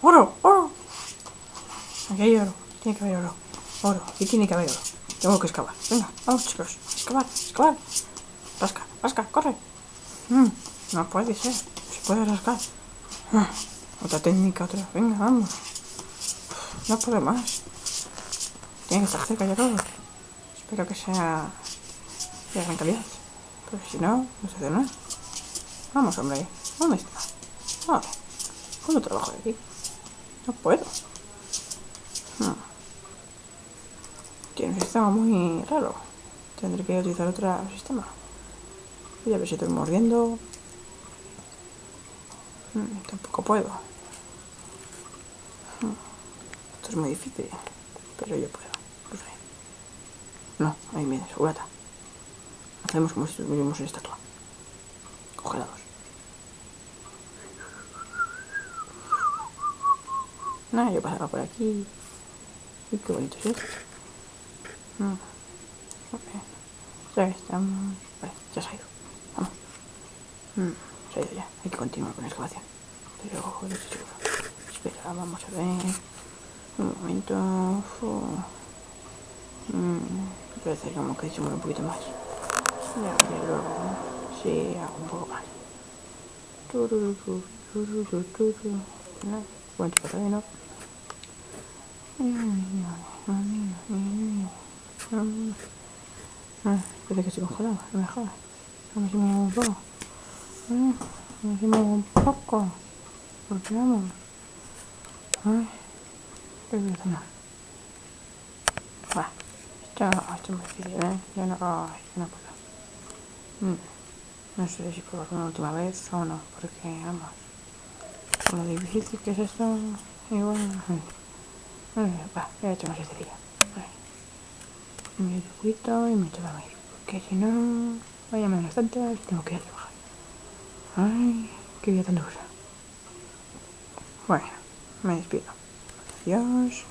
¡Oro! ¡Oro! Aquí hay oro. Tiene que haber oro. Oro. Aquí tiene que haber oro. Tengo que excavar. Venga, vamos chicos. Excavar, excavar. Rasca, rasca, corre. No puede ser. Se puede rascar. Otra técnica, otra. Venga, vamos. No puedo más. Tiene que estar cerca ya todo. Espero que sea de gran calidad. Porque si no, no se hace nada. Vamos, hombre. ¿Dónde está? Vale. ¿Cuándo trabajo de aquí? No puedo. Tiene un sistema muy raro. Tendré que utilizar otro sistema. Voy a ver si estoy mordiendo. Tampoco puedo. Esto es muy difícil. Pero yo puedo. Lo sé. No, ahí viene, segurata. Hacemos como si estuviéramos en estatua. Congelados. Nada, yo pasaba por aquí. Y qué bonito es esto. Ya estamos. Vale, ya se ha ido. Vamos. Se ha ido ya. Hay que continuar con la excavación. Pero, joder, estoy seguro. Espera, vamos a ver. Un momento. Parece como que disimula un poquito más. Ya luego. Sí, hago un poco más. No, bueno, todavía no. Parece que estoy congelado, no me jodas. Vamos a mirar un poco. Vamos a mirar un poco. Porque vamos. Ay, qué bien. Va. Esto es muy difícil, ¿eh? Yo no puedo. No sé si puedo hacer una última vez o no, porque vamos. Con lo difícil que es esto, igual. Va, voy a echar una siestecilla. Me circuito y me echo a dormir. Porque si no, vaya menos tantas y tengo que ir a trabajar. Ay, qué vida tan dura. Bueno, me despido. Adiós.